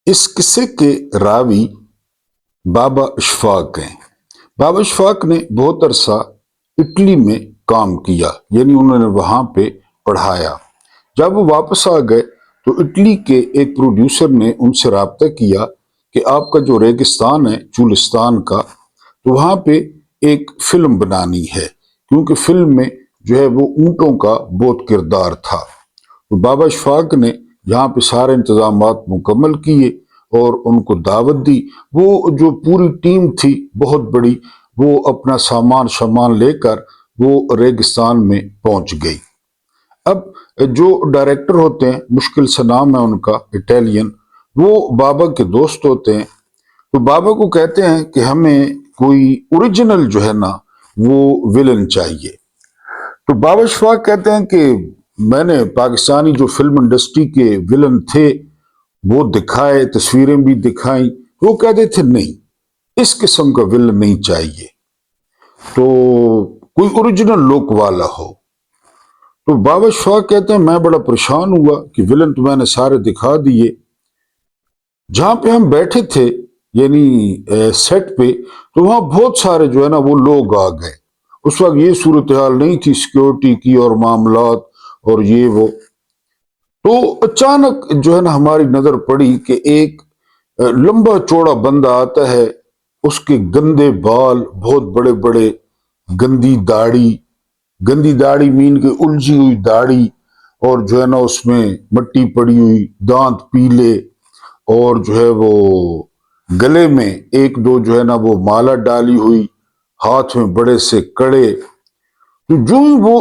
اس قصے کے راوی بابا اشفاق ہیں۔ بابا اشفاق نے بہت عرصہ اٹلی میں کام کیا، یعنی انہوں نے وہاں پہ پڑھایا۔ جب وہ واپس آ گئے تو اٹلی کے ایک پروڈیوسر نے ان سے رابطہ کیا کہ آپ کا جو ریگستان ہے چولستان کا، تو وہاں پہ ایک فلم بنانی ہے، کیونکہ فلم میں جو ہے وہ اونٹوں کا بہت کردار تھا۔ تو بابا اشفاق نے یہاں پہ سارے انتظامات مکمل کیے اور ان کو دعوت دی۔ وہ جو پوری ٹیم تھی بہت بڑی، وہ اپنا سامان لے کر وہ ریگستان میں پہنچ گئی۔ اب جو ڈائریکٹر ہوتے ہیں، مشکل سے نام ہے ان کا، اٹیلین، وہ بابا کے دوست ہوتے ہیں۔ تو بابا کو کہتے ہیں کہ ہمیں کوئی اوریجنل جو ہے نا وہ ویلن چاہیے۔ تو بابا اشفاق کہتے ہیں کہ میں نے پاکستانی جو فلم انڈسٹری کے ویلن تھے وہ دکھائے، تصویریں بھی دکھائیں، وہ کہتے تھے نہیں، اس قسم کا ویلن نہیں چاہیے، تو کوئی اوریجنل لک والا ہو۔ تو بابا اشفاق کہتے ہیں میں بڑا پریشان ہوا کہ ویلن تو میں نے سارے دکھا دیے۔ جہاں پہ ہم بیٹھے تھے یعنی سیٹ پہ، تو وہاں بہت سارے جو ہے نا وہ لوگ آ گئے۔ اس وقت یہ صورتحال نہیں تھی سیکیورٹی کی اور معاملات اور یہ وہ۔ تو اچانک جو ہے نا ہماری نظر پڑی کہ ایک لمبا چوڑا بندہ آتا ہے، اس کے گندے بال، بہت بڑے بڑے، گندی داڑھی مین کے الجھی ہوئی داڑھی، اور جو ہے نا اس میں مٹی پڑی ہوئی، دانت پیلے، اور جو ہے وہ گلے میں ایک دو جو ہے نا وہ مالا ڈالی ہوئی، ہاتھ میں بڑے سے کڑے۔ تو جو ہی وہ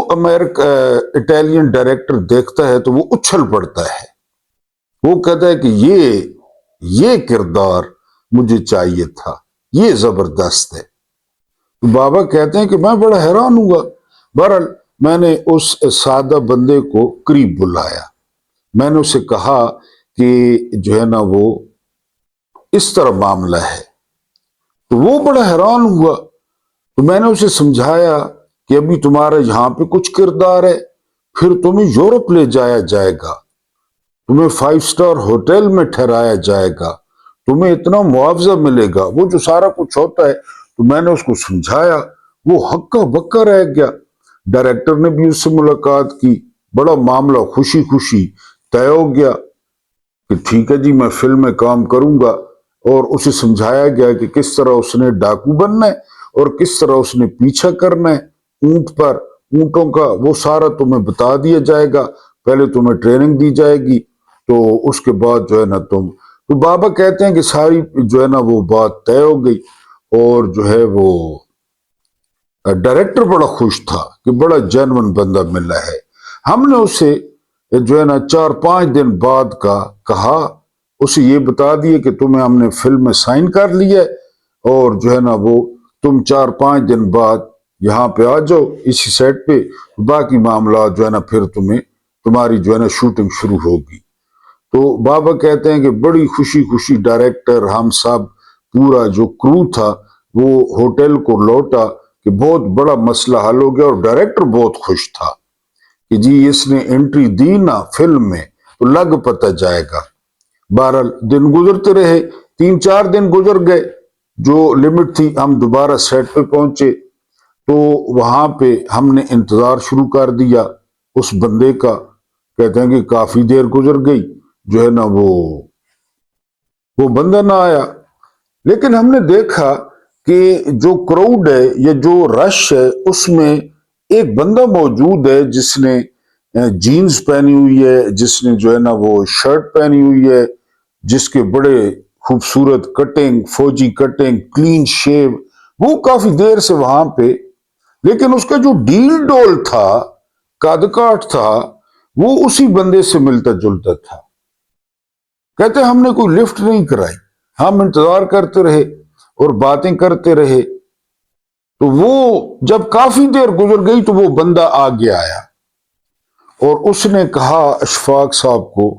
اٹیلین ڈائریکٹر دیکھتا ہے تو وہ اچھل پڑتا ہے، وہ کہتا ہے کہ یہ کردار مجھے چاہیے تھا، یہ زبردست ہے۔ تو بابا کہتے ہیں کہ میں بڑا حیران ہوا۔ بہرحال میں نے اس سادہ بندے کو قریب بلایا، میں نے اسے کہا کہ جو ہے نا وہ اس طرح معاملہ ہے۔ تو وہ بڑا حیران ہوا۔ تو میں نے اسے سمجھایا کہ ابھی تمہارا یہاں پہ کچھ کردار ہے، پھر تمہیں یورپ لے جایا جائے گا، تمہیں 5 اسٹار ہوٹل میں ٹھہرایا جائے گا، تمہیں اتنا معاوضہ ملے گا، وہ جو سارا کچھ ہوتا ہے۔ تو میں نے اس کو سمجھایا، وہ ہکا بکا رہ گیا۔ ڈائریکٹر نے بھی اس سے ملاقات کی، بڑا معاملہ خوشی خوشی طے ہو گیا کہ ٹھیک ہے جی میں فلم میں کام کروں گا۔ اور اسے سمجھایا گیا کہ کس طرح اس نے ڈاکو بننا ہے اور کس طرح اس نے پیچھا کرنا ہے اونٹ پر، اونٹوں کا وہ سارا تمہیں بتا دیا جائے گا، پہلے تمہیں ٹریننگ دی جائے گی، تو اس کے بعد جو ہے نا تو بابا کہتے ہیں کہ ساری جو ہے نا وہ بات طے ہو گئی، اور جو ہے وہ ڈائریکٹر بڑا خوش تھا کہ بڑا جینون بندہ ملا ہے۔ ہم نے اسے جو ہے نا 4-5 دن بعد کا کہا، اسے یہ بتا دیے کہ تمہیں ہم نے فلم میں سائن کر لیا ہے، اور جو ہے نا وہ تم 4-5 دن بعد یہاں پہ آ جاؤ اسی سیٹ پہ، باقی معاملات جو ہے نا پھر تمہاری جو ہے نا شوٹنگ شروع ہوگی۔ تو بابا کہتے ہیں کہ بڑی خوشی خوشی ڈائریکٹر، ہم سب، پورا جو کرو تھا وہ ہوٹل کو لوٹا کہ بہت بڑا مسئلہ حل ہو گیا، اور ڈائریکٹر بہت خوش تھا کہ جی اس نے انٹری دی نا فلم میں تو لگ پتہ جائے گا۔ بہرحال دن گزرتے رہے، 3-4 دن گزر گئے، جو لمٹ تھی ہم دوبارہ سیٹ پہ پہنچے۔ تو وہاں پہ ہم نے انتظار شروع کر دیا اس بندے کا۔ کہتے ہیں کہ کافی دیر گزر گئی، جو ہے نا وہ بندہ نہ آیا۔ لیکن ہم نے دیکھا کہ جو کراؤڈ ہے یا جو رش ہے اس میں ایک بندہ موجود ہے جس نے جینز پہنی ہوئی ہے، جس نے جو ہے نا وہ شرٹ پہنی ہوئی ہے، جس کے بڑے خوبصورت کٹنگ، فوجی کٹنگ، کلین شیو، وہ کافی دیر سے وہاں پہ، لیکن اس کا جو ڈیل ڈول تھا، قد کاٹ تھا، وہ اسی بندے سے ملتا جلتا تھا۔ کہتے ہم نے کوئی لفٹ نہیں کرائی، ہم انتظار کرتے رہے اور باتیں کرتے رہے۔ تو وہ جب کافی دیر گزر گئی تو وہ بندہ آگے آیا، اور اس نے کہا اشفاق صاحب کو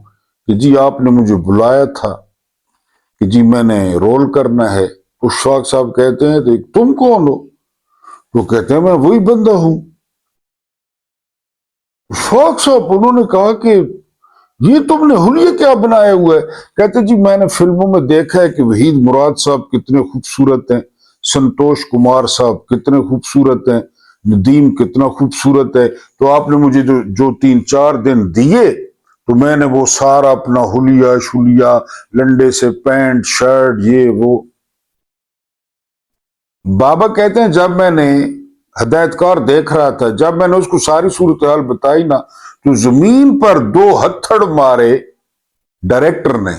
کہ جی آپ نے مجھے بلایا تھا کہ جی میں نے رول کرنا ہے۔ اشفاق صاحب کہتے ہیں کہ تم کون ہو؟ تو کہتے ہیں میں وہی بندہ ہوں۔ اشفاق صاحب انہوں نے کہا کہ یہ تم نے حلیہ کیا بنایا ہوا ہے؟ کہتے جی میں نے فلموں میں دیکھا ہے کہ وحید مراد صاحب کتنے خوبصورت ہیں، سنتوش کمار صاحب کتنے خوبصورت ہیں، ندیم کتنا خوبصورت ہے، تو آپ نے مجھے جو 3-4 دن دیے تو میں نے وہ سارا اپنا حلیہ شلیہ، لنڈے سے پینٹ شرٹ یہ وہ۔ بابا کہتے ہیں جب میں نے ہدایت کار دیکھ رہا تھا، جب میں نے اس کو ساری صورتحال بتائی نا، تو زمین پر 2 ہتھڑ مارے ڈائریکٹر نے،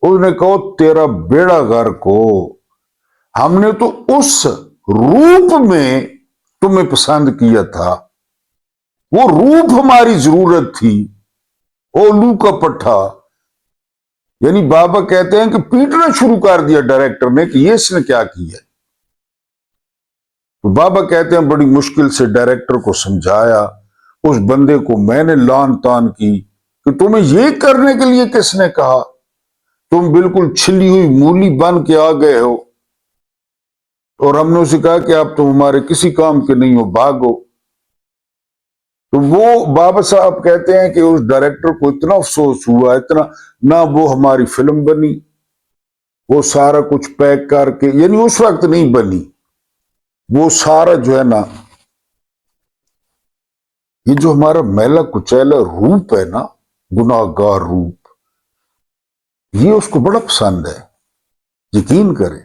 اس نے کہا تیرا بیڑا غرق ہو، ہم نے تو اس روپ میں تمہیں پسند کیا تھا، وہ روپ ہماری ضرورت تھی، اولو کا پٹھا۔ یعنی بابا کہتے ہیں کہ پیٹنا شروع کر دیا ڈائریکٹر نے کہ یہ اس نے کیا کیا۔ تو بابا کہتے ہیں بڑی مشکل سے ڈائریکٹر کو سمجھایا، اس بندے کو میں نے لان تان کی کہ تمہیں یہ کرنے کے لیے کس نے کہا، تم بالکل چھلی ہوئی مولی بن کے آ گئے ہو، اور ہم نے اسے کہا کہ اب تم ہمارے کسی کام کے نہیں ہو، بھاگو۔ تو وہ بابا صاحب کہتے ہیں کہ اس ڈائریکٹر کو اتنا افسوس ہوا، اتنا، نہ وہ ہماری فلم بنی، وہ سارا کچھ پیک کر کے، یعنی اس وقت نہیں بنی، وہ سارا جو ہے نا، یہ جو ہمارا میلا کچیلا روپ ہے نا، گناہ گار روپ، یہ اس کو بڑا پسند ہے۔ یقین کرے،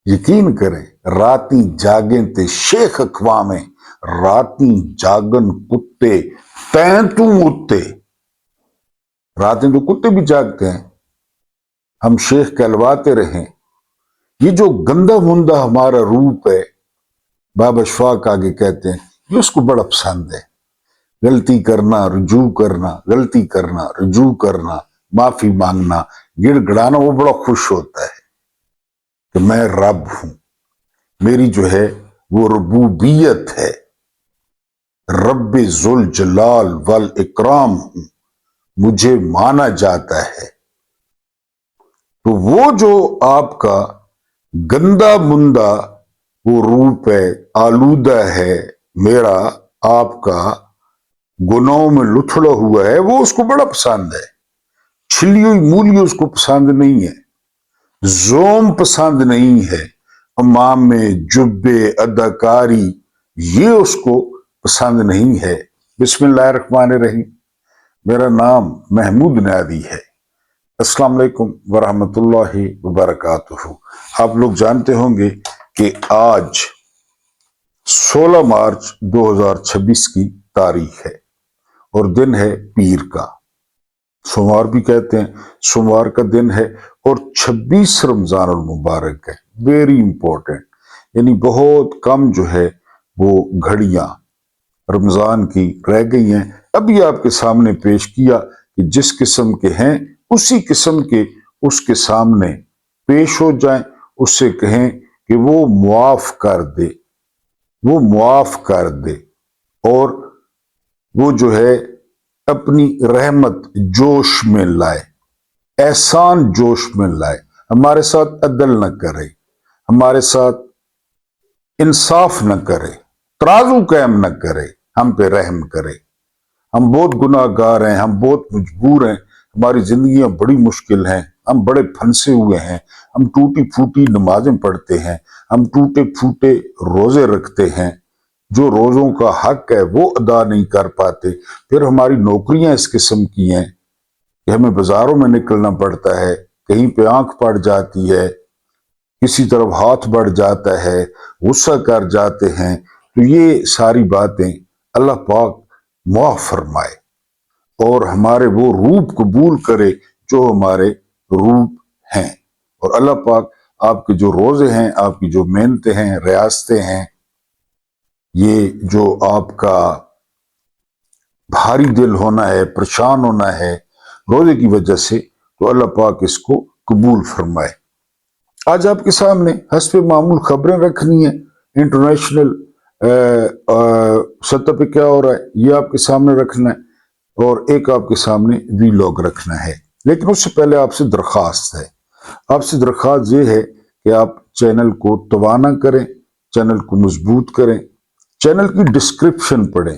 یقین کرے، راتی جاگیں تے شیخ اقوامیں، راتی جاگن کتے تینتوں اتے۔ راتیں تو کتے بھی جاگتے ہیں، ہم شیخ کہلواتے رہیں۔ یہ جو گندا مندہ ہمارا روپ ہے، بابا اشفاق آگے کہتے ہیں یہ اس کو بڑا پسند ہے۔ غلطی کرنا، رجوع کرنا، غلطی کرنا، رجوع کرنا، معافی مانگنا، گڑ گڑانا، وہ بڑا خوش ہوتا ہے کہ میں رب ہوں، میری جو ہے وہ ربوبیت ہے، رب ذوالجلال والاکرام ہوں، مجھے مانا جاتا ہے۔ تو وہ جو آپ کا گندا مندہ وہ روپ ہے، آلودہ ہے میرا، آپ کا گناہوں میں لتھڑا ہوا ہے، وہ اس کو بڑا پسند ہے۔ چھلی ہوئی مولی اس کو پسند نہیں ہے، زوم پسند نہیں ہے، امام جبے اداکاری یہ اس کو پسند نہیں ہے۔ بسم اللہ الرحمن الرحیم، میرا نام محمود نیادی ہے۔ السلام علیکم ورحمۃ اللہ وبرکاتہ۔ آپ لوگ جانتے ہوں گے کہ آج 16 مارچ 2026 کی تاریخ ہے اور دن ہے پیر کا، سوموار بھی کہتے ہیں، سوموار کا دن ہے، اور 26 رمضان المبارک ہے، ویری امپورٹنٹ۔ یعنی بہت کم جو ہے وہ گھڑیاں رمضان کی رہ گئی ہیں۔ ابھی آپ کے سامنے پیش کیا کہ جس قسم کے ہیں اسی قسم کے اس کے سامنے پیش ہو جائیں، اس سے کہیں کہ وہ معاف کر دے، وہ معاف کر دے، اور وہ جو ہے اپنی رحمت جوش میں لائے، احسان جوش میں لائے، ہمارے ساتھ عدل نہ کرے، ہمارے ساتھ انصاف نہ کرے، ترازو قائم نہ کرے، ہم پہ رحم کرے۔ ہم بہت گناہ گار ہیں، ہم بہت مجبور ہیں، ہماری زندگیاں بڑی مشکل ہیں، ہم بڑے پھنسے ہوئے ہیں، ہم ٹوٹی پھوٹی نمازیں پڑھتے ہیں، ہم ٹوٹے پھوٹے روزے رکھتے ہیں، جو روزوں کا حق ہے وہ ادا نہیں کر پاتے۔ پھر ہماری نوکریاں اس قسم کی ہیں کہ ہمیں بازاروں میں نکلنا پڑتا ہے، کہیں پہ آنکھ پڑ جاتی ہے، کسی طرف ہاتھ بڑھ جاتا ہے، غصہ کر جاتے ہیں۔ تو یہ ساری باتیں اللہ پاک معاف فرمائے اور ہمارے وہ روپ قبول کرے جو ہمارے روپ ہیں۔ اور اللہ پاک آپ کے جو روزے ہیں، آپ کی جو محنتیں ہیں، ریاستیں ہیں، یہ جو آپ کا بھاری دل ہونا ہے، پریشان ہونا ہے روزے کی وجہ سے، تو اللہ پاک اس کو قبول فرمائے۔ آج آپ کے سامنے حسب معمول خبریں رکھنی ہیں، انٹرنیشنل سطح پہ کیا ہو رہا ہے یہ آپ کے سامنے رکھنا ہے، اور ایک آپ کے سامنے وی لاگ رکھنا ہے۔ لیکن اس سے پہلے آپ سے درخواست ہے، آپ سے درخواست یہ ہے کہ آپ چینل کو توانا کریں، چینل کو مضبوط کریں، چینل کی ڈسکرپشن پڑھیں،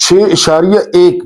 6.1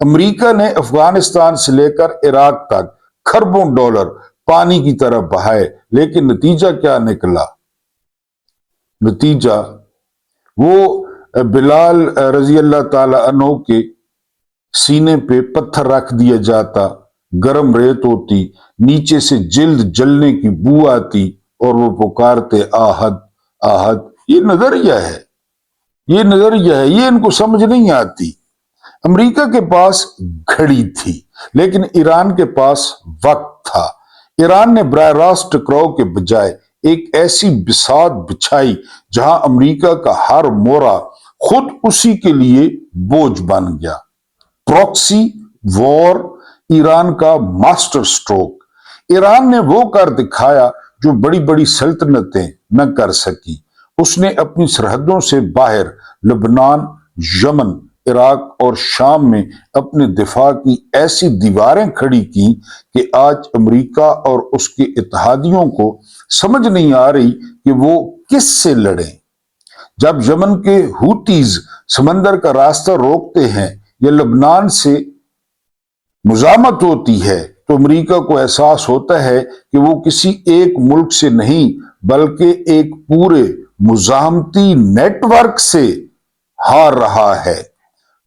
امریکہ نے افغانستان سے لے کر عراق تک کھربوں ڈالر پانی کی طرح بہائے، لیکن نتیجہ کیا نکلا؟ نتیجہ وہ بلال رضی اللہ تعالی عنہ کے سینے پہ پتھر رکھ دیا جاتا، گرم ریت ہوتی، نیچے سے جلد جلنے کی بو آتی اور وہ پکارتے آہد آہد۔ یہ نظریہ ہے، یہ نظریہ ہے، یہ ان کو سمجھ نہیں آتی۔ امریکہ کے پاس گھڑی تھی لیکن ایران کے پاس وقت تھا۔ ایران نے براہ راست ٹکراؤ کے بجائے ایک ایسی بساط بچھائی جہاں امریکہ کا ہر مورا خود اسی کے لیے بوجھ بن گیا۔ پروکسی وار ایران کا ماسٹر سٹروک۔ ایران نے وہ کر دکھایا جو بڑی بڑی سلطنتیں نہ کر سکی۔ اس نے اپنی سرحدوں سے باہر لبنان، یمن، عراق اور شام میں اپنے دفاع کی ایسی دیواریں کھڑی کی کہ آج امریکہ اور اس کے اتحادیوں کو سمجھ نہیں آ رہی کہ وہ کس سے لڑیں۔ جب یمن کے ہوتیز سمندر کا راستہ روکتے ہیں یا لبنان سے مزاحمت ہوتی ہے تو امریکہ کو احساس ہوتا ہے کہ وہ کسی ایک ملک سے نہیں بلکہ ایک پورے مزاحمتی نیٹ ورک سے ہار رہا ہے۔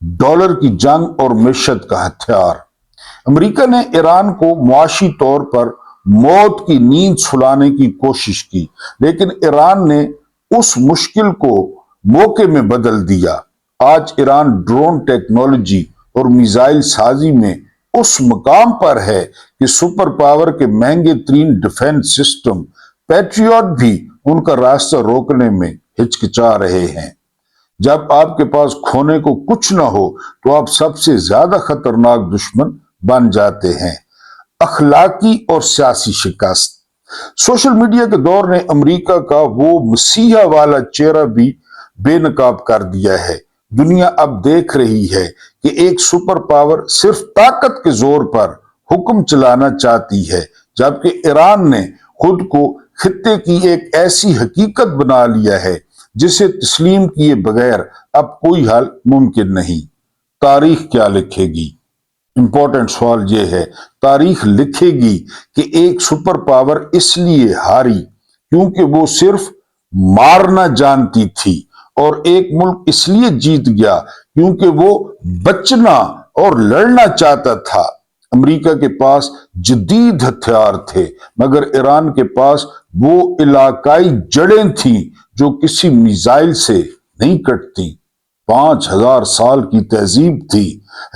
ڈالر کی جنگ اور معیشت کا ہتھیار۔ امریکہ نے ایران کو معاشی طور پر موت کی نیند سلانے کی کوشش کی، لیکن ایران نے اس مشکل کو موقع میں بدل دیا۔ آج ایران ڈرون ٹیکنالوجی اور میزائل سازی میں اس مقام پر ہے کہ سپر پاور کے مہنگے ترین ڈیفنس سسٹم پیٹریوٹ بھی ان کا راستہ روکنے میں ہچکچا رہے ہیں۔ جب آپ کے پاس کھونے کو کچھ نہ ہو تو آپ سب سے زیادہ خطرناک دشمن بن جاتے ہیں۔ اخلاقی اور سیاسی شکست۔ سوشل میڈیا کے دور نے امریکہ کا وہ مسیحا والا چہرہ بھی بے نقاب کر دیا ہے۔ دنیا اب دیکھ رہی ہے کہ ایک سپر پاور صرف طاقت کے زور پر حکم چلانا چاہتی ہے، جبکہ ایران نے خود کو خطے کی ایک ایسی حقیقت بنا لیا ہے جسے تسلیم کیے بغیر اب کوئی حل ممکن نہیں۔ تاریخ کیا لکھے گی؟ امپورٹنٹ سوال یہ ہے، تاریخ لکھے گی کہ ایک سپر پاور اس لیے ہاری کیونکہ وہ صرف مارنا جانتی تھی، اور ایک ملک اس لیے جیت گیا کیونکہ وہ بچنا اور لڑنا چاہتا تھا۔ امریکہ کے پاس جدید ہتھیار تھے مگر ایران کے پاس وہ علاقائی جڑیں تھیں جو کسی میزائل سے نہیں کٹتی۔ 5000 سال کی تہذیب تھی۔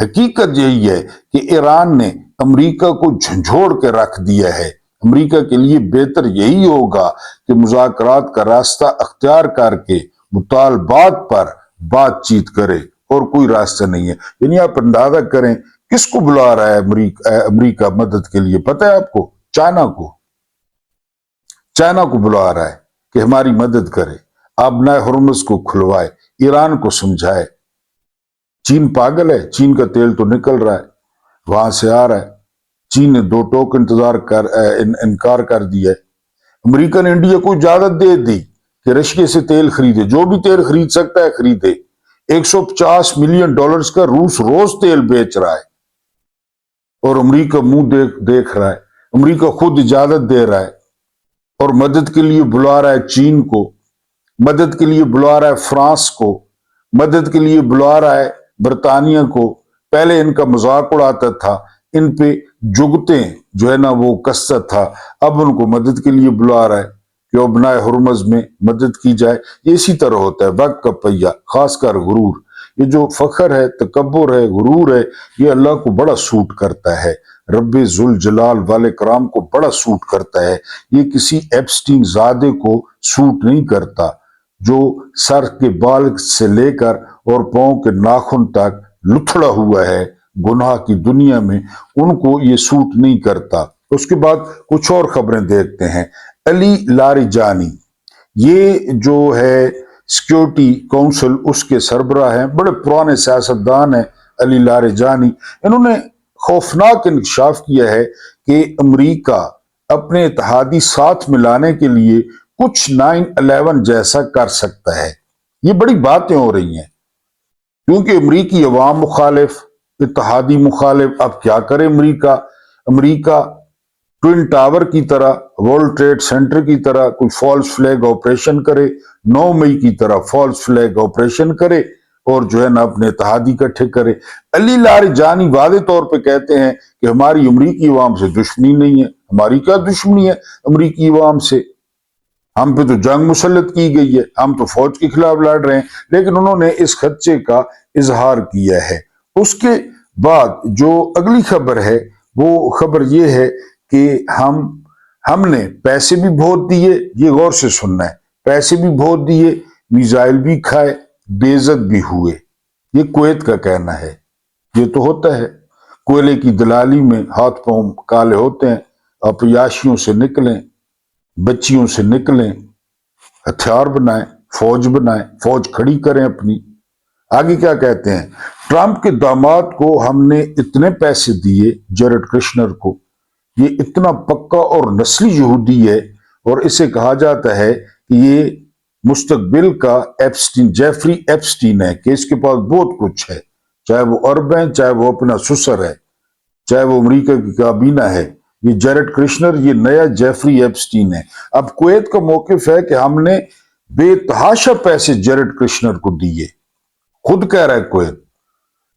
حقیقت یہی ہے کہ ایران نے امریکہ کو جھنجھوڑ کے رکھ دیا ہے۔ امریکہ کے لیے بہتر یہی ہوگا کہ مذاکرات کا راستہ اختیار کر کے مطالبات پر بات چیت کرے، اور کوئی راستہ نہیں ہے۔ یعنی آپ اندازہ کریں کس کو بلا رہا ہے امریکہ مدد کے لیے؟ پتہ ہے آپ کو؟ چائنا کو۔ چائنا کو بلا رہا ہے کہ ہماری مدد کرے، آبنائے ہرمز کو کھلوائے، ایران کو سمجھائے۔ چین پاگل ہے؟ چین کا تیل تو نکل رہا ہے، وہاں سے آ رہا ہے۔ چین نے 2 ٹوک انکار کر دیا ہے۔ امریکہ نے انڈیا کو اجازت دے دی کہ رشیا سے تیل خریدے، جو بھی تیل خرید سکتا ہے خریدے۔ $150 ملین کا روس روز تیل بیچ رہا ہے اور امریکہ منہ دیکھ رہا ہے۔ امریکہ خود اجازت دے رہا ہے اور مدد کے لیے بلا رہا ہے چین کو، مدد کے لیے بلا رہا ہے فرانس کو، مدد کے لیے بلا رہا ہے برطانیہ کو۔ پہلے ان کا مذاق اڑاتا تھا، ان پہ جگتیں جو ہے نا وہ کستا تھا، اب ان کو مدد کے لیے بلا رہا ہے کہ ابنائے ہرمز میں مدد کی جائے۔ یہ اسی طرح ہوتا ہے وقت کا پہیہ، خاص کر غرور۔ یہ جو فخر ہے، تکبر ہے، غرور ہے، یہ اللہ کو بڑا سوٹ کرتا ہے، رب ذوالجلال والے کرام کو بڑا سوٹ کرتا ہے۔ یہ کسی ایپسٹین زادے کو سوٹ نہیں کرتا جو سر کے بال سے لے کر اور پاؤں کے ناخن تک لتھڑا ہوا ہے گناہ کی دنیا میں، ان کو یہ سوٹ نہیں کرتا۔ اس کے بعد کچھ اور خبریں دیکھتے ہیں۔ علی لاریجانی، یہ جو ہے سیکیورٹی کونسل اس کے سربراہ ہیں، بڑے پرانے سیاستدان ہیں علی لاریجانی۔ انہوں نے خوفناک انکشاف کیا ہے کہ امریکہ اپنے اتحادی ساتھ ملانے کے لیے کچھ 9/11 جیسا کر سکتا ہے۔ یہ بڑی باتیں ہو رہی ہیں کیونکہ امریکی عوام مخالف، اتحادی مخالف اب کیا کرے امریکہ ٹوین ٹاور کی طرح، ورلڈ ٹریڈ سینٹر کی طرح کوئی فالس فلیگ آپریشن کرے، 9 مئی کی طرح فالس فلیگ آپریشن کرے اور جو ہے نا اپنے اتحادی اکٹھے کرے۔ علی لاریجانی واضح طور پہ کہتے ہیں کہ ہماری امریکی عوام سے دشمنی نہیں ہے۔ ہماری کیا دشمنی ہے امریکی عوام سے؟ ہم پہ تو جنگ مسلط کی گئی ہے، ہم تو فوج کے خلاف لڑ رہے ہیں۔ لیکن انہوں نے اس خدشے کا اظہار کیا ہے۔ اس کے بعد جو اگلی خبر ہے وہ خبر یہ ہے کہ ہم نے پیسے بھی بہت دیے، یہ غور سے سننا ہے، پیسے بھی بہت دیے، میزائل بھی کھائے، بے عزت بھی ہوئے۔ یہ کویت کا کہنا ہے۔ یہ تو ہوتا ہے، کوئلے کی دلالی میں ہاتھ پاؤں کالے ہوتے ہیں، آپ عیاشیوں سے نکلیں، بچیوں سے نکلیں، ہتھیار بنائیں، فوج کھڑی کریں اپنی۔ آگے کیا کہتے ہیں؟ ٹرمپ کے داماد کو ہم نے اتنے پیسے دیے، جیرڈ کرشنر کو، یہ اتنا پکا اور نسلی یہودی ہے، اور اسے کہا جاتا ہے کہ یہ مستقبل کا جیفری ایپسٹین ہے، کہ اس کے پاس بہت کچھ ہے، چاہے وہ عرب ہے، چاہے وہ اپنا سسر ہے، چاہے وہ امریکہ کی کابینہ ہے۔ یہ جیرڈ کرشنر یہ نیا جیفری ایپسٹین ہے۔ اب کویت کا موقف ہے کہ ہم نے بے تحاشا پیسے جیرڈ کرشنر کو دیے، خود کہہ رہا ہے کویت۔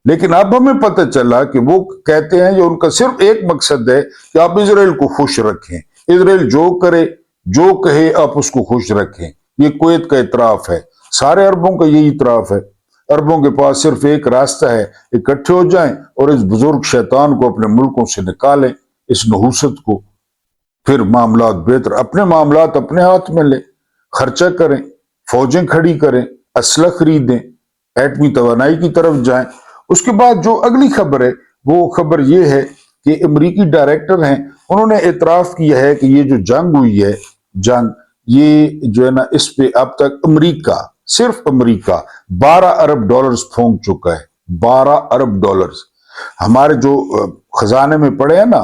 لیکن اب ہمیں پتہ چلا کہ وہ کہتے ہیں کہ ان کا صرف ایک مقصد ہے کہ آپ اسرائیل کو خوش رکھیں، اسرائیل جو کرے جو کہے آپ اس کو خوش رکھیں۔ یہ کویت کا اعتراف ہے، سارے عربوں کا یہی اعتراف ہے۔ عربوں کے پاس صرف ایک راستہ ہے، اکٹھے ہو جائیں اور اس بزرگ شیطان کو اپنے ملکوں سے نکالیں، اس نحوست کو، پھر معاملات بہتر، اپنے معاملات اپنے ہاتھ میں لیں، خرچہ کریں، فوجیں کھڑی کریں، اسلحہ خریدیں، ایٹمی توانائی کی طرف جائیں۔ اس کے بعد جو اگلی خبر ہے وہ خبر یہ ہے کہ امریکی ڈائریکٹر ہیں، انہوں نے اعتراف کیا ہے کہ یہ جو جنگ ہوئی ہے، یہ جو ہے نا اس پہ اب تک امریکہ، صرف امریکہ $12 ارب پھونک چکا ہے۔ $12 ارب ہمارے جو خزانے میں پڑے ہیں نا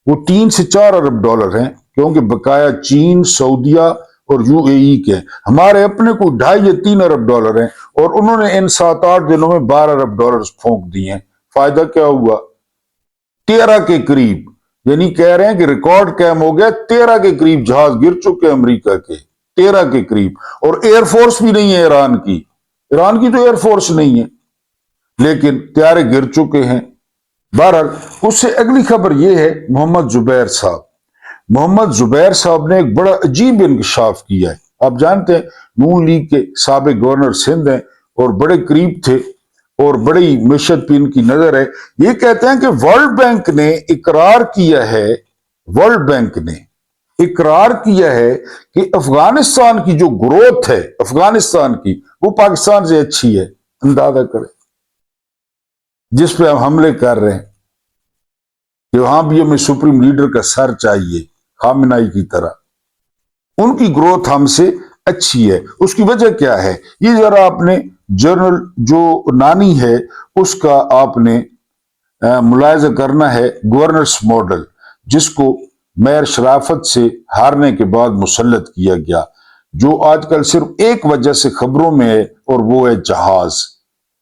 وہ $3 سے $4 ارب ہیں، کیونکہ بقایا چین، سعودیہ اور UAE کے، ہمارے اپنے کو 2.5 یا 3 ارب ڈالر ہیں، اور انہوں نے ان 7-8 دنوں میں $12 ارب پھونک دیے ہیں۔ فائدہ کیا ہوا؟ 13 کے قریب، یعنی کہہ رہے ہیں کہ ریکارڈ قائم ہو گیا، 13 کے قریب جہاز گر چکے امریکہ کے، 13 کے قریب، اور ایئر فورس بھی نہیں ہے ایران کی تو ایئر فورس نہیں ہے، لیکن طیارے گر چکے ہیں۔ بہرحال اس سے اگلی خبر یہ ہے، محمد زبیر صاحب نے ایک بڑا عجیب انکشاف کیا ہے۔ آپ جانتے ہیں نون لیگ کے سابق گورنر سندھ ہیں اور بڑے قریب تھے اور بڑی معیشت پہ ان کی نظر ہے۔ یہ کہتے ہیں کہ ورلڈ بینک نے اقرار کیا ہے کہ افغانستان کی جو گروتھ ہے افغانستان کی، وہ پاکستان سے اچھی ہے۔ اندازہ کریں، جس پہ ہم حملے کر رہے ہیں کہ وہاں بھی ہمیں سپریم لیڈر کا سر چاہیے، خامنائی کی طرح، ان کی گروتھ ہم سے اچھی ہے۔ اس کی وجہ کیا ہے؟ یہ ذرا آپ نے جنرل جو نانی ہے اس کا آپ نے ملاحظہ کرنا ہے، گورنرس ماڈل، جس کو میئر شرافت سے ہارنے کے بعد مسلط کیا گیا، جو آج کل صرف ایک وجہ سے خبروں میں ہے، اور وہ ہے جہاز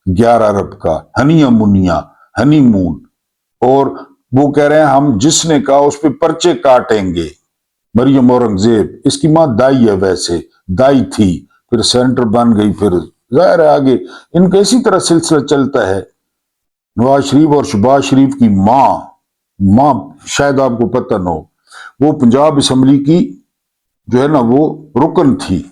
11 ارب کا، ہنی مون، اور وہ کہہ رہے ہیں ہم جس نے کہا اس پہ پرچے کاٹیں گے۔ مریم اورنگزیب، اس کی ماں دائی ہے، ویسے دائی تھی، پھر سینٹر بن گئی، پھر ظاہر ہے آگے ان کا اسی طرح سلسلہ چلتا ہے۔ نواز شریف اور شہباز شریف کی ماں شاید آپ کو پتہ نہ ہو، وہ پنجاب اسمبلی کی جو ہے نا وہ رکن تھی،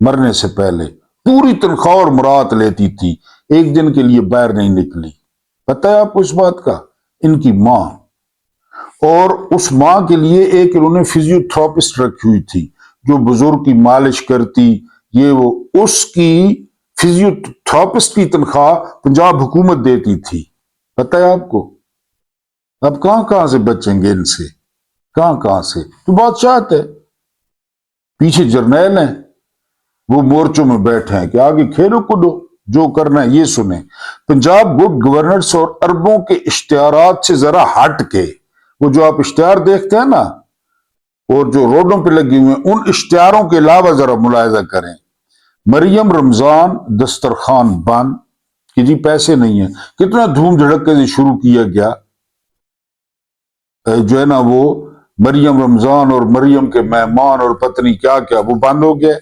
مرنے سے پہلے پوری تنخواہ اور مراد لیتی تھی، ایک دن کے لیے باہر نہیں نکلی۔ پتہ ہے آپ کو اس بات کا؟ ان کی ماں، اور اس ماں کے لیے ایک انہوں نے فزیوتھراپسٹ رکھی ہوئی تھی جو بزرگ کی مالش کرتی، یہ وہ، اس کی فزیوتھراپسٹ کی تنخواہ پنجاب حکومت دیتی تھی۔ پتہ ہے آپ کو؟ اب کہاں سے بچیں گے ان سے، کہاں سے؟ تو بادشاہت ہے، پیچھے جرنیل ہیں، وہ مورچوں میں بیٹھے ہیں کہ آگے کھیلو کودو، جو کرنا ہے یہ سنیں۔ پنجاب گڈ گورننس اور اربوں کے اشتہارات سے ذرا ہٹ کے، وہ جو آپ اشتہار دیکھتے ہیں نا اور جو روڈوں پہ لگے ہوئے ہیں، ان اشتہاروں کے علاوہ ذرا ملاحظہ کریں۔ مریم رمضان دسترخوان بند، کہ جی پیسے نہیں ہیں. کتنا دھوم دھڑکے سے شروع کیا گیا جو ہے نا وہ مریم رمضان اور مریم کے مہمان اور پتنی کیا کیا وہ بند ہو گیا.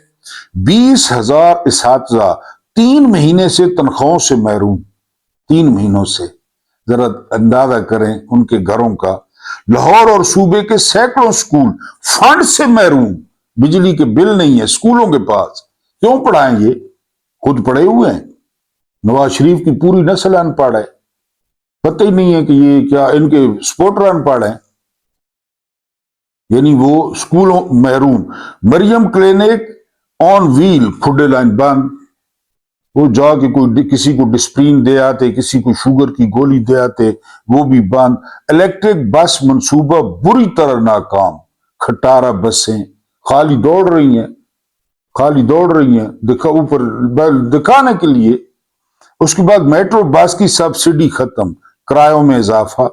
20,000 اساتذہ 3 مہینے سے تنخواہوں سے محروم. 3 مہینوں سے. ذرا اندازہ کریں ان کے گھروں کا. لاہور اور صوبے کے سینکڑوں سکول فنڈ سے محروم. بجلی کے بل نہیں ہے سکولوں کے پاس. کیوں پڑھائیں یہ؟ خود پڑھے ہوئے ہیں. نواز شریف کی پوری نسل ان پڑھ ہے. پتہ ہی نہیں ہے کہ یہ کیا ان کے سپورٹر ان پڑھ ہیں. یعنی وہ سکولوں محروم. مریم کلینک آن ویل کھڈے لائن بند. وہ جا کے کوئی کسی کو ڈسپرین دے آتے, کسی کو شوگر کی گولی دے آتے, وہ بھی بند. الیکٹرک بس منصوبہ بری طرح ناکام. کھٹارہ بسیں خالی دوڑ رہی ہیں اوپر دکھانے کے لیے. اس کے بعد میٹرو بس کی سبسڈی ختم, کرایوں میں اضافہ.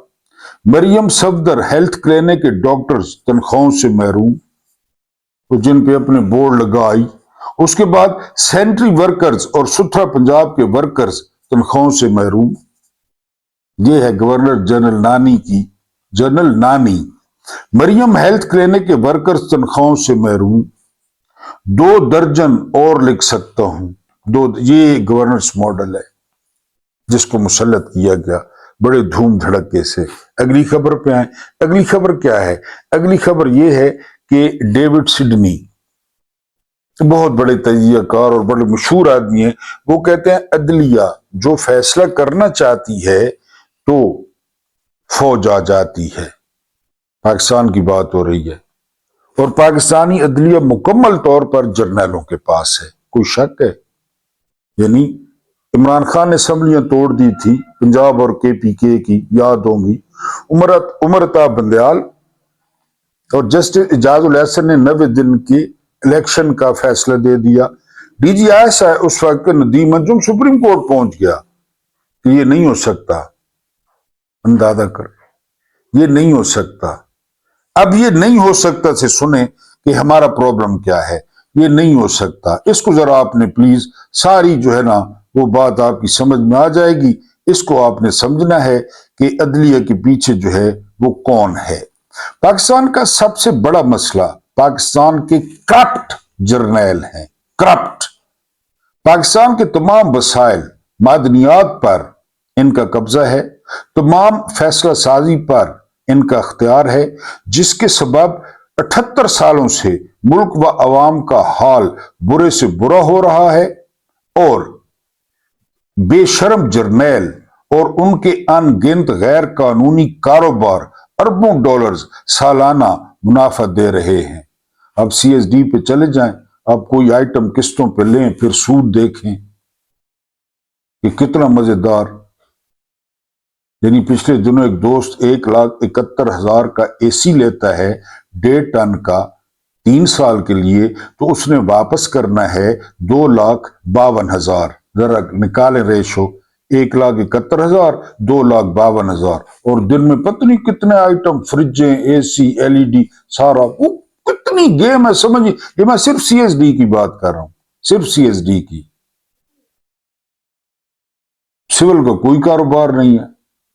مریم صفدر ہیلتھ کلینک کے ڈاکٹرز تنخواہوں سے محروم, جن پہ اپنے بورڈ لگائی. اس کے بعد سینٹری ورکرز اور ستھرا پنجاب کے ورکرز تنخواہوں سے محروم. یہ ہے گورنر جنرل نانی. مریم ہیلتھ کلینک کے ورکرز تنخواہوں سے محروم. 2 درجن اور لکھ سکتا ہوں. یہ گورنرز ماڈل ہے جس کو مسلط کیا گیا بڑے دھوم دھڑکے سے. اگلی خبر پہ آئیں. اگلی خبر کیا ہے؟ اگلی خبر یہ ہے کہ ڈیوڈ سڈنی بہت بڑے تجزیہ کار اور بڑے مشہور آدمی ہیں. وہ کہتے ہیں عدلیہ جو فیصلہ کرنا چاہتی ہے تو فوج آ جاتی ہے. پاکستان کی بات ہو رہی ہے. اور پاکستانی عدلیہ مکمل طور پر جرنیلوں کے پاس ہے. کوئی شک ہے؟ یعنی عمران خان نے اسمبلیاں توڑ دی تھی پنجاب اور KPK کی, یاد ہوں گی. عمرتا بندیال اور جسٹس اعجاز الاحسن نے 90 دن کی الیکشن کا فیصلہ دے دیا. DGI اس وقت ندیم انجم سپریم کورٹ پہنچ گیا کہ یہ نہیں ہو سکتا. اندازہ کر, یہ نہیں ہو سکتا. اب یہ نہیں ہو سکتا سے سنیں کہ ہمارا پرابلم کیا ہے. یہ نہیں ہو سکتا. اس کو ذرا آپ نے پلیز ساری جو ہے نا وہ بات آپ کی سمجھ میں آ جائے گی. اس کو آپ نے سمجھنا ہے کہ عدلیہ کے پیچھے جو ہے وہ کون ہے. پاکستان کا سب سے بڑا مسئلہ پاکستان کے کرپٹ جرنیل ہیں. کرپٹ. پاکستان کے تمام وسائل معدنیات پر ان کا قبضہ ہے. تمام فیصلہ سازی پر ان کا اختیار ہے, جس کے سبب 78 سالوں سے ملک و عوام کا حال برے سے برا ہو رہا ہے. اور بے شرم جرنیل اور ان کے ان گنت غیر قانونی کاروبار اربوں ڈالرز سالانہ منافع دے رہے ہیں. اب CSD پہ چلے جائیں, آپ کوئی آئٹم قسطوں پہ لیں, پھر سود دیکھیں کہ کتنا مزیدار. یعنی پچھلے دنوں ایک دوست 1,71,000 کا AC لیتا ہے 1.5 ٹن کا 3 سال کے لیے, تو اس نے واپس کرنا ہے 2,52,000. ذرا نکالیں ریشو. 1,71,000 2,52,000 اور دن میں پتہ نہیں کتنے آئٹم, فریجیں, AC, LED, سارا وہ کتنی گیم ہے. سمجھیں, یہ میں صرف CSD کی بات کر رہا ہوں, صرف CSD کی. سول کا کوئی کاروبار نہیں ہے,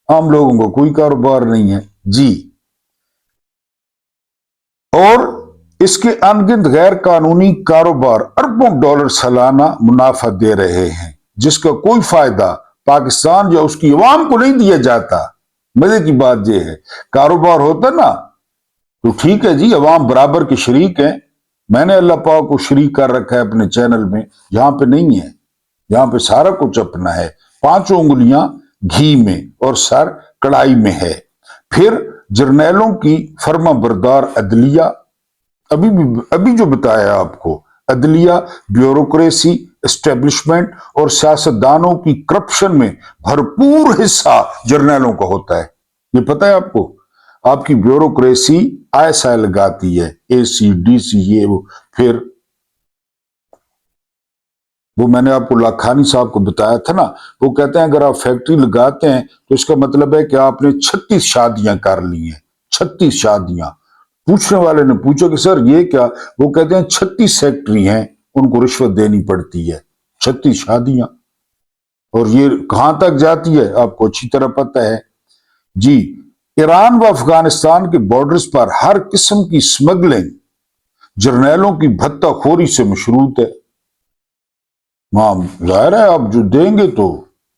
عام لوگوں کو کوئی کاروبار نہیں ہے جی. اور اس کے انگنت غیر قانونی کاروبار اربوں ڈالر سالانہ منافع دے رہے ہیں, جس کا کوئی فائدہ پاکستان یا اس کی عوام کو نہیں دیا جاتا. مزے کی بات یہ ہے, کاروبار ہوتا نا تو ٹھیک ہے جی, عوام برابر کے شریک ہیں. میں نے اللہ پاک کو شریک کر رکھا ہے اپنے چینل میں. یہاں پہ نہیں ہے, یہاں پہ سارا کچھ اپنا ہے. 5 انگلیاں گھی میں اور سر کڑائی میں ہے. پھر جرنیلوں کی فرما بردار عدلیہ, ابھی جو بتایا آپ کو, عدلیہ, بیوروکریسی, اسٹیبلشمنٹ اور سیاستدانوں کی کرپشن میں بھرپور حصہ جرنیلوں کا ہوتا ہے. یہ پتہ ہے آپ کو؟ آپ کی بیوروکریسی ISI لگاتی ہے, AC, DC, یہ وہ. پھر وہ میں نے آپ کو لاکھانی صاحب کو بتایا تھا نا, وہ کہتے ہیں اگر آپ فیکٹری لگاتے ہیں تو اس کا مطلب ہے کہ آپ نے 36 شادیاں کر لی ہیں. 36 شادیاں. پوچھنے والے نے پوچھا کہ سر یہ کیا؟ وہ کہتے ہیں 36 سیکٹری ہیں, ان کو رشوت دینی پڑتی ہے. 36 شادیاں. اور یہ کہاں تک جاتی ہے آپ کو اچھی طرح پتہ ہے جی۔ ایران و افغانستان کے بارڈرز پر ہر قسم کی سمگلنگ جرنیلوں کی بھتہ خوری سے مشروط ہے۔ ہاں ظاہر ہے آپ جو دیں گے تو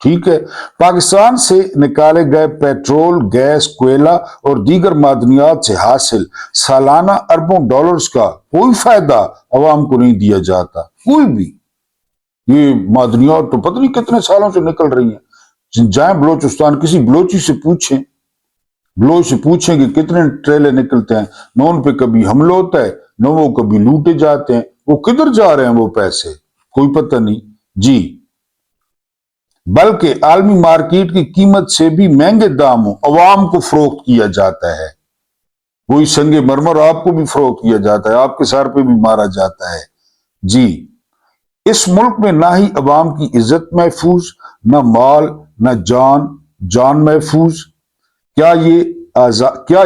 ٹھیک ہے۔ پاکستان سے نکالے گئے پیٹرول، گیس، کوئلہ اور دیگر معدنیات سے حاصل سالانہ اربوں ڈالرز کا کوئی فائدہ عوام کو نہیں دیا جاتا، کوئی بھی۔ یہ معدنیات تو پتہ نہیں کتنے سالوں سے نکل رہی ہیں۔ جائیں بلوچستان، کسی بلوچی سے پوچھیں، بلوچ سے پوچھیں کہ کتنے ٹریلے نکلتے ہیں، نہ ان پہ کبھی حملہ ہوتا ہے نہ وہ کبھی لوٹے جاتے ہیں، وہ کدھر جا رہے ہیں وہ پیسے کوئی پتہ نہیں جی۔ بلکہ عالمی مارکیٹ کی قیمت سے بھی مہنگے داموں عوام کو فروخت کیا جاتا ہے۔ وہی سنگ مرمر آپ کو بھی فروخت کیا جاتا ہے، آپ کے سر پہ بھی مارا جاتا ہے جی۔ اس ملک میں نہ ہی عوام کی عزت محفوظ، نہ مال، نہ جان محفوظ۔ کیا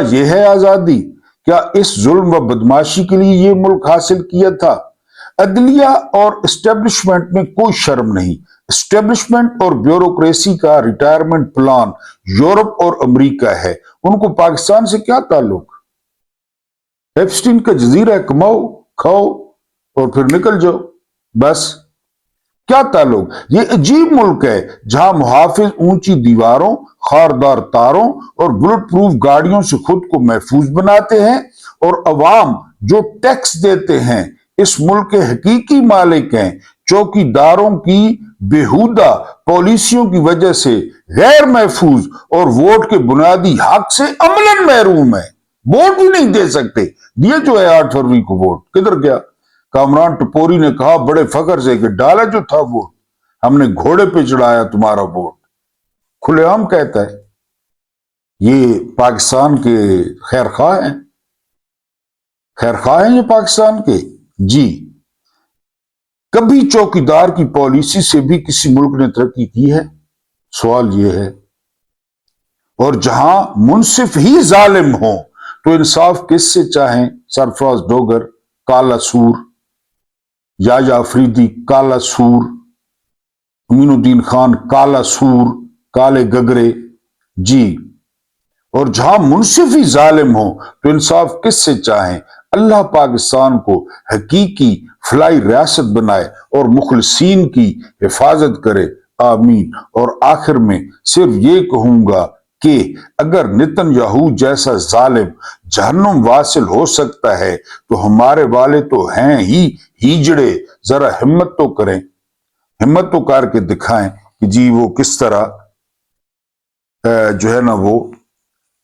یہ ہے آزادی؟ کیا اس ظلم و بدماشی کے لیے یہ ملک حاصل کیا تھا؟ عدلیہ اور اسٹیبلشمنٹ میں کوئی شرم نہیں۔ اسٹیبلشمنٹ اور بیوروکریسی کا ریٹائرمنٹ پلان یورپ اور امریکہ ہے، ان کو پاکستان سے کیا تعلق؟ ایپسٹین کا جزیرہ ہے، کماؤ کھاؤ اور پھر نکل جاؤ، بس کیا تعلق؟ یہ عجیب ملک ہے جہاں محافظ اونچی دیواروں، خاردار تاروں اور بلٹ پروف گاڑیوں سے خود کو محفوظ بناتے ہیں، اور عوام جو ٹیکس دیتے ہیں اس ملک کے حقیقی مالک ہیں، چوکی داروں کی بےہودہ پالیسیوں کی وجہ سے غیر محفوظ اور ووٹ کے بنیادی حق سے عملاً محروم ہے۔ ووٹ ہی نہیں دے سکتے۔ دیے جو ہے 8 فروری کو ووٹ، کدھر گیا؟ کامران ٹپوری نے کہا بڑے فخر سے کہ ڈالا جو تھا ووٹ، ہم نے گھوڑے پہ چڑھایا تمہارا ووٹ، کھلے عام کہتا ہے۔ یہ پاکستان کے خیر خواہ ہیں، خیر خواہ ہیں یہ پاکستان کے جی۔ کبھی چوکیدار کی پالیسی سے بھی کسی ملک نے ترقی کی ہے؟ سوال یہ ہے۔ اور جہاں منصف ہی ظالم ہو تو انصاف کس سے چاہیں؟ سرفراز ڈوگر کالا سور، یایا افریدی کالا سور، امین الدین خان کالا سور، کالے گگرے جی۔ اور جہاں منصف ہی ظالم ہو تو انصاف کس سے چاہیں؟ اللہ پاکستان کو حقیقی فلاحی ریاست بنائے اور مخلصین کی حفاظت کرے، آمین۔ اور آخر میں صرف یہ کہوں گا کہ اگر نتن یاہو جیسا ظالم جہنم واصل ہو سکتا ہے تو ہمارے والے تو ہیں ہی ہیجڑے، ذرا ہمت تو کریں، ہمت تو کر کے دکھائیں کہ جی وہ کس طرح جو ہے نا وہ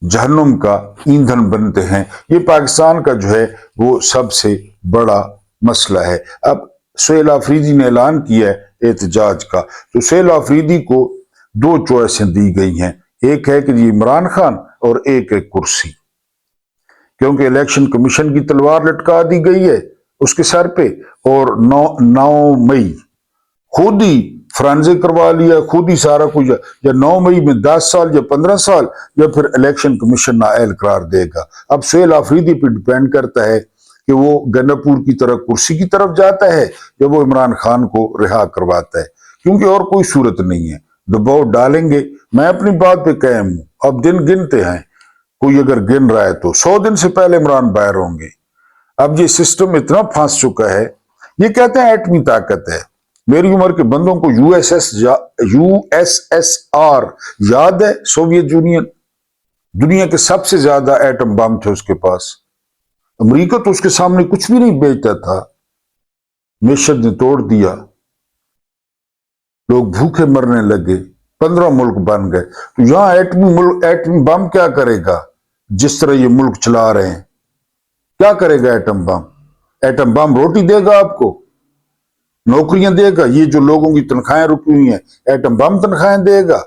جہنم کا ایندھن بنتے ہیں۔ یہ پاکستان کا جو ہے وہ سب سے بڑا مسئلہ ہے۔ اب سہیل آفریدی نے اعلان کیا ہے احتجاج کا، تو سہیل آفریدی کو 2 چوائسیں دی گئی ہیں، ایک ہے کہ جی عمران خان اور ایک ہے کرسی، کیونکہ الیکشن کمیشن کی تلوار لٹکا دی گئی ہے اس کے سر پہ، اور 9 مئی خود ہی فرانزے کروا لیا، خود ہی سارا کچھ، یا 9 مئی میں 10 سال یا 15 سال یا پھر الیکشن کمیشن نااہل قرار دے گا۔ اب سہیل آفریدی پہ ڈیپینڈ کرتا ہے کہ وہ گناپور کی طرف کرسی کی طرف جاتا ہے یا وہ عمران خان کو رہا کرواتا ہے، کیونکہ اور کوئی صورت نہیں ہے۔ دباؤ ڈالیں گے۔ میں اپنی بات پہ قائم ہوں، اب دن گنتے ہیں، کوئی اگر گن رہا ہے تو 100 دن سے پہلے عمران باہر ہوں گے۔ اب یہ سسٹم اتنا پھنس چکا ہے، یہ کہتے ہیں ایٹمی طاقت ہے۔ میری عمر کے بندوں کو USSR یاد ہے؟ سوویت یونین، دنیا کے سب سے زیادہ ایٹم بم تھے اس کے پاس، امریکہ تو اس کے سامنے کچھ بھی نہیں بیچتا تھا، معیشت نے توڑ دیا، لوگ بھوکے مرنے لگے، 15 ملک بن گئے۔ تو یہاں ایٹمی بم کیا کرے گا؟ جس طرح یہ ملک چلا رہے ہیں کیا کرے گا ایٹم بم؟ ایٹم بم روٹی دے گا آپ کو، نوکریاں دے گا؟ یہ جو لوگوں کی تنخواہیں رکی ہوئی ہیں ایٹم بم تنخواہیں دے گا؟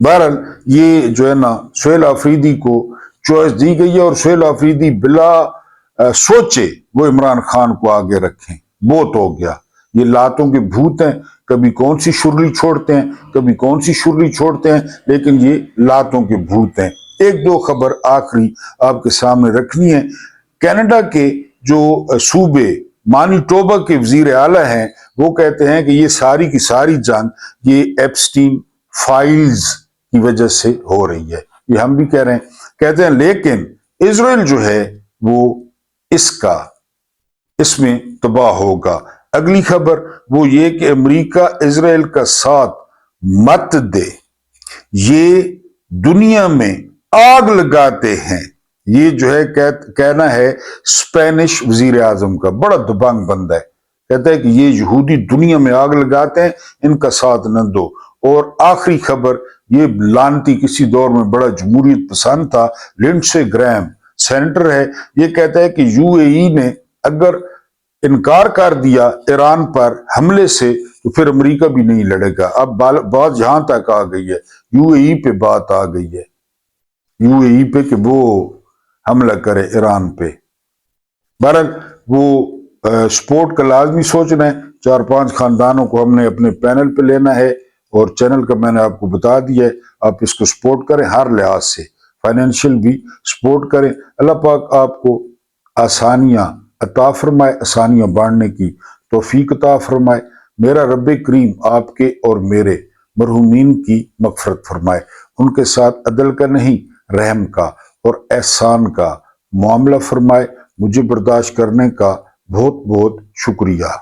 بہرحال یہ جو ہے نا سہیل آفریدی کو چوائس دی گئی ہے، اور سہیل آفریدی بلا سوچے وہ عمران خان کو آگے رکھیں۔ بہت ہو گیا، یہ لاتوں کے بھوت ہیں، کبھی کون سی شرلی چھوڑتے ہیں، کبھی کون سی شرلی چھوڑتے ہیں، لیکن یہ لاتوں کے بھوت ہیں۔ 1-2 خبر آخری آپ کے سامنے رکھنی ہے۔ کینیڈا کے جو صوبے مانیٹوبا کے وزیر اعلیٰ ہیں، وہ کہتے ہیں کہ یہ ساری کی ساری جنگ یہ ایپسٹین فائلز کی وجہ سے ہو رہی ہے۔ یہ ہم بھی کہہ رہے ہیں، کہتے ہیں لیکن اسرائیل جو ہے وہ اس میں تباہ ہوگا۔ اگلی خبر وہ یہ کہ امریکہ اسرائیل کا ساتھ مت دے، یہ دنیا میں آگ لگاتے ہیں۔ یہ جو ہے کہنا ہے اسپینش وزیر اعظم کا، بڑا دبنگ بندہ ہے، کہتا ہے کہ یہ یہودی دنیا میں آگ لگاتے ہیں، ان کا ساتھ نہ دو۔ اور آخری خبر، یہ لانتی کسی دور میں بڑا جمہوریت پسند تھا، لنڈسے گرہم سینیٹر ہے، یہ کہتا ہے کہ یو اے ای نے اگر انکار کر دیا ایران پر حملے سے تو پھر امریکہ بھی نہیں لڑے گا۔ اب بات یہاں تک آ گئی ہے، یو اے ای پہ بات آ گئی ہے، یو اے ای پہ کہ وہ حملہ کرے ایران پہ۔ بہرحال وہ سپورٹ کا لازمی سوچنا ہے، 4-5 خاندانوں کو ہم نے اپنے پینل پہ لینا ہے، اور چینل کا میں نے آپ کو بتا دیا ہے، آپ اس کو سپورٹ کریں ہر لحاظ سے، فائنینشیل بھی سپورٹ کریں۔ اللہ پاک آپ کو آسانیاں عطا فرمائے، آسانیاں بانٹنے کی توفیق عطا فرمائے۔ میرا رب کریم آپ کے اور میرے مرحومین کی مغفرت فرمائے، ان کے ساتھ عدل کا نہیں رحم کا اور احسان کا معاملہ فرمائے۔ مجھے برداشت کرنے کا بہت بہت شکریہ۔